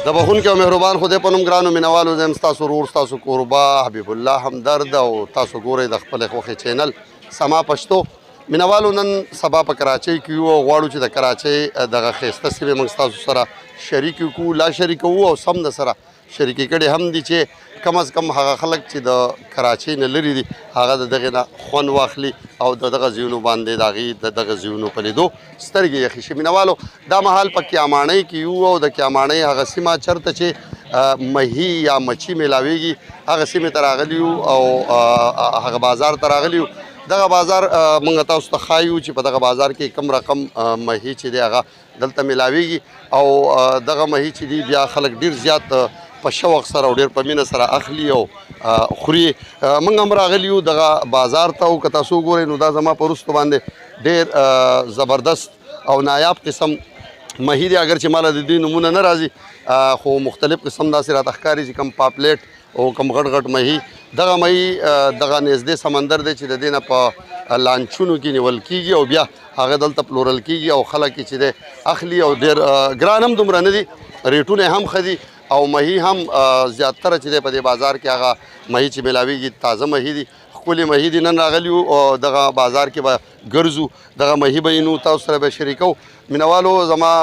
د بخونکي او مهربان خدای په نوم ګرانو مینوالو زه یم ستاسو ورور ستاسو کوربه حبیب الله همدرد او تاسو ګورئ د خپلې خوښې چینل سما پښتو مینوالو نن سبا په کراچۍ کې یو او غواړو چې د کراچۍ دغه ښایسته سیمې موږ ستاسو سره شریک کړو لا شریک وو او سم د سره شریکې کړې هم دي چې کم از کم هغه خلک چې د کراچۍ نه لرې دي هغه د دغې نه خوند واخلي او د دغه ځایونو باندې د هغې د دغه ځایونو په لیدو سترګې یخې شي مینوالو دا مهال په کیاماڼۍ کې یو او د کیاماڼۍ هغه سیمه چېرته چې مهي یا مچي میلاویږي هغه سیمې ته راغلي یو او هغه بازار ته راغلي یو دغه بازار موږ تاسو ته ښایو چې په دغه بازار کې کم رقم مهي چې دی هغه دلته میلاویږي او دغه مهي چې دی بیا خلک ډېر زیات په شوق سره او ډېر په مینه سره اخلي او خوري موږ هم راغلي یو دغه بازار ته او که تاسو وګورئ نو دا زما په وروستو باندې ډېر زبردست او نایاب قسم مهي دی اگر چې ماله د دې نومونه نه راځي خو مختلف قسم داسې راته ښکاري چې کم پاپلیټ او کم غټ غټ مهي دغه مهي دغه نږدې سمندر دی چې د دې نه په لانچونو کې نیول کېږي او بیا هغه دلته پلورل کېږي او خلک یې چې دی اخلي او ډېر ګران هم دومره نه دي ریټونه هم ښه دي او مهي هم زیاتره چې دی په دې بازار کې هغه مهي چې میلاویږي تازه مهي دي ښکلې مهي دي نن راغلي وو او دغه بازار کې به ګرځو دغه مهي به یې نو تاسو سره به شریکو مینوالو زما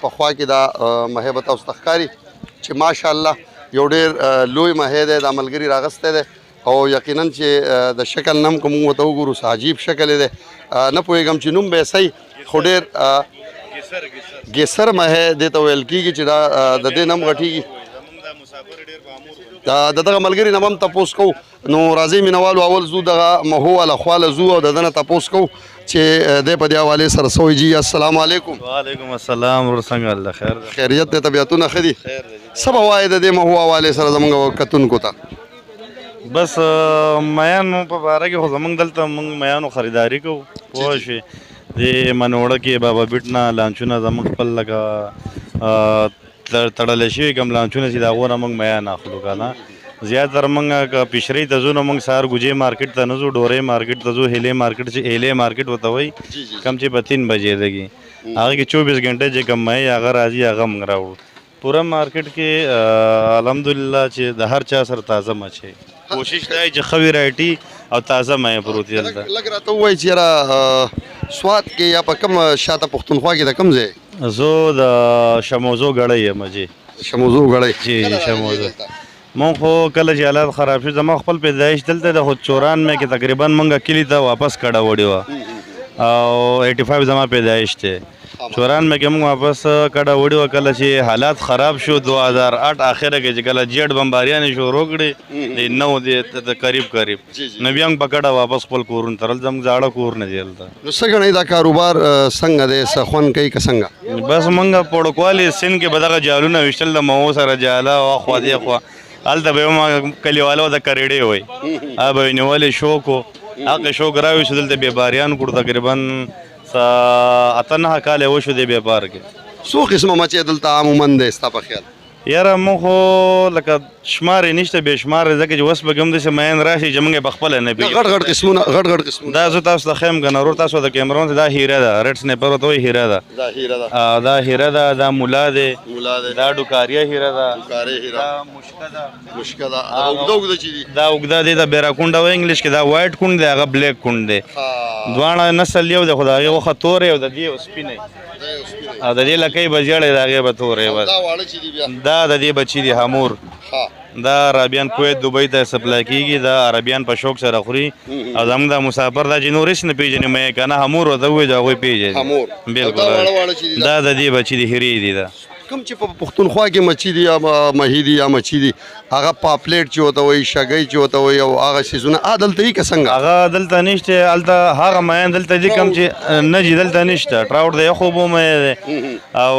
په خوا کې دا مهي به تاسو ته ښکاري چې ماشاءالله یو ډېر لوی مهی دی دا ملګري راغستی دی او یقینا چې د شکل نه هم که موږ ورته وګورو څه عجیب شکل یې دی نه پوهېږم چې نوم به یې صحیح خو ډېر ګیسر مهی دې ته ویل کېږي چې دا د دې نه هم غټېږي د دغه ملګري نه به هم تپوس کوو نو راځئ مینوالو اول ځو دغه مهو والا خواله ځو او د ده نه تپوس کوو چې دی په دې حوالې سره څه وایي جي السلام علیکم وعلیکم السلام ورور څنګه الله خیر دی خیریت دی طبیعتونه ښه دي څه به وایې د دې مهو حوالې سره زموږ کتونکو ته بس میانو په باره کې خو زموږ دلته موږ میانو خریداري کوو پوه شوې د منوړه کې بابا بیټ نه لانچونه زموږ خپل لکه تړلی شوي کوم لانچونه چې د هغو نه موږ میان اخلو که نه زیاتره موږ که پیشرۍ ته ځو نو موږ سهار ګوجې مارکیټ ته نه ځو ډورۍ مارکیټ ته ځو هیلې مارکیټ چې هیلې مارکیټ ورته وایي کم چې په 3 بجې لګي هغه کې 24 غنټه چې کوم مهی هغه راځي هغه موږ راوړو پوره مارکیټ کې الحمدلله چې د هر چا سره تازه مچ کوشش دی چې ښه ویرایټي او تازه مهی پروت وي دلته لږ راته ووایي چې یاره سوات کې یا په کوم شاته پښتونخوا کې د کوم ځای زه د شموزو ګړی یم جی شموزو ګړی جی شموزو مونږ خو کله چې حالات خراب شو زما خپل پیدایش دلته د خو 94 کې تقریبا مونږ کلي ته واپس کډه وړې وه او 85 زما پیدایش دی 94 کې مونږ واپس کډه وړې وه کله چې حالات خراب شو 2008 اخره کې چې کله جیټ بمباریانې شروع کړې د 9 د قریب نو بیا موږ په کډه واپس خپل کورونه ته راغلل زموږ زاړه کور نه دی هلته نو څه ګڼئ دا کاروبار څنګه دی څه خوند کوي که څنګه بس مونږ په وړوکوالي سن کې به دغه جالونه ویشتل د مهو سره جاله اخوا دېخوا هلته به ما کلیوالو د کریډې وایي هغه به یې نیولې شوق و هغه شوق راویستو دلته بیپاریان کړو تقریبا 8-9 کاله وشو دې بیپار کې څو قسمه مچۍ دلته عموما دی ستا په خیال یاره مونږ خو لکه شمار یې نشته بې شمار دی ځکه چې اوس به کوم داسې مین راشي چې مونږ یې پخپله نه پېژنو غټ غټ قسمونه دا زه تاسو ته ښیم که نه ورور تاسو د کیمرون ته دا هیره ده ریډ سنیپر ورته وایي هیره ده دا هیره ده دا هیره ده دا مولا دی مولا دی دا ډوکاریه هیره ده ډوکارې هیره دا مشکه ده مشکه ده اوږده چې دي دا اوږده دی دا بیراکونډه وایي انګلیش کې دا وایټ کونډ دی هغه بلیک کونډ دی دواړه نسل یو دی خو د هغې غوښه تورې او د دې سپینې او د دې لکۍ به ژیړې د هغې به تورې بس دا واړه چې دي بیا دا د دې بچي دي حمور دا عربیان کویت دوبۍ ته سپلای کېږي دا عربیان په شوق سره خوري او زموږ دا مسافر دا چې نور هېڅ نه پېژني مې که نه حمور ورته ووایي د هغوی پېژني بلکل دا د دې بچي دي هیرې دي دا کوم چې په پښتونخوا کې مچۍ دي یا مهي دي یا مچۍ دي هغه پاپلیټ چې ورته وایي شګۍ چې ورته وایي او هغه څیزونه دلته یي که څنګه هغه دلته نشته هلته هغه میان دلته دي کوم چې نه جي دلته نشته ټراوټ د یخو اوبو می دی او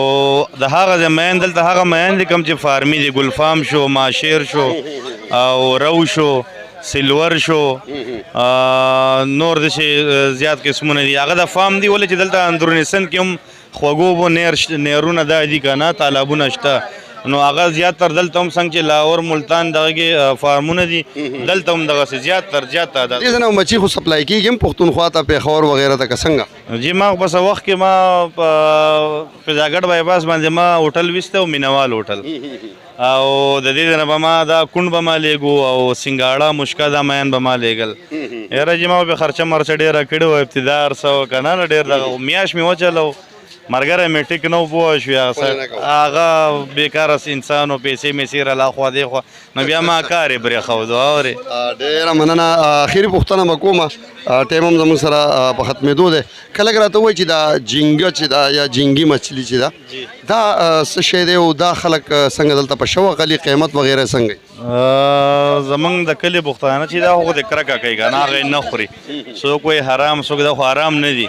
د هغه ځای میان دلته هغه میان دي کوم چې فارمي دي ګلفام شو ماشیر شو او رو شو سلور شو نور داسې زیات قسمونه دي هغه د فام دي ولې چې دلته اندروني سند کې هم خوږو اوبو نیرونه دا دي که نه تالابونه شته نو هغه زیاتتر دلته هم څنګه چې لاهور ملتان دغه کې فارمونه دي دلته هم دغسې زیات تعداد دې ځای نه مچۍ خو سپلای کېږي هم پښتونخوا ته پېښور وغیره ته که څنګه جی ما بس وخت کې ما په فضاګټ بایپاس باندې ما هوټل ویسته او مینوال هوټل او د دې نه به ما دا کونډ به ما لیږو او سنګاړه مشکه دا مین به ما لیږل یاره جی ما به خرچه مرچه ډېره کړې وه ابتدا څه که نه ډېر دغه میاشت مې وچلو مرګره مې ټیک نه پوه شو هغه بېکاره انسان و پیسې مې سیره لا خوا دې خوا نو بیا ما کار یې پرېښودو اورې ډېره مننه اخري پوښتنه به کومه ټایم هم زموږ سره په ختمېدو دی کله راته ووایي چې دا جینګه چې ده یا جینګي مچھلي چې ده دا څه شی دی او دا خلک څنګه دلته په شوق علي قیمت وغیره څنګه زمونږ د کلي پښتانه چې دا خو د کرکه کوي که نه هغه یې نه خوري څوک وایي حرام څوک دا خو حرام نه دي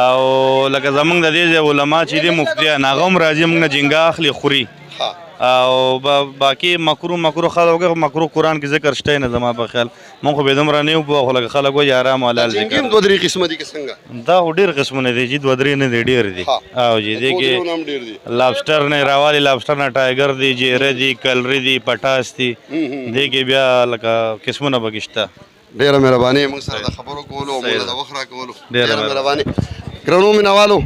او لکه زمونږ د دې ځای علما چې دي مفتیان هغه هم راځي موږ نه جینګه اخلي خوري او باقي مکرو خلک مکرو قرآن کې ذکر شته نه زما په خیال مونږ خو بې دومره نه یو پوه خو لکه خلک وایي حرام حلال ذکر جینګي هم دوه درې قسمه دي که څنګه دا خو ډېر قسمونه دي جي دوه درې نه دي ډېر دي او جي دې کې لابسټر نه راوالي لابسټر نه ټایګر دي جیره دي کلري دي پټاس دي دې کې بیا لکه قسمونه پکې شته ډېره مهرباني موږ سره د خبرو کولو او موږ د وخت راکولو ډېره مهرباني ګرانو مینوالو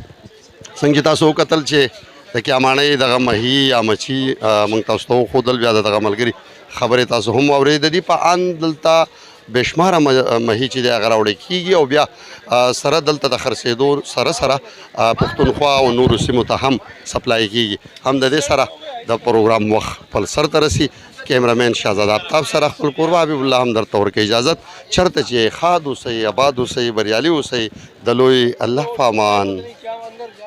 څنګه چې تاسو وکتل چې د کیاماڼۍ دغه مهي یا مچۍ موږ تاسو ته وښودل بیا د دغه ملګري خبرې تاسو هم واورئ د دې په ان دلته بېشماره مهي چې دی هغه راوړی کېږي او بیا سره دلته د خرڅېدو سره پښتونخوا او نورو سیمو ته هم سپلای کېږي هم د دې سره د پروګرام وخت خپل سر ته رسي کیمرامین شهزاد آفتاب سره خپل کوربه حبیب الله هم درته ورکوي اجازت چېرته چې ښاد اوسئ آباد اوسئ بریالي اوسئ د لوی الله په امان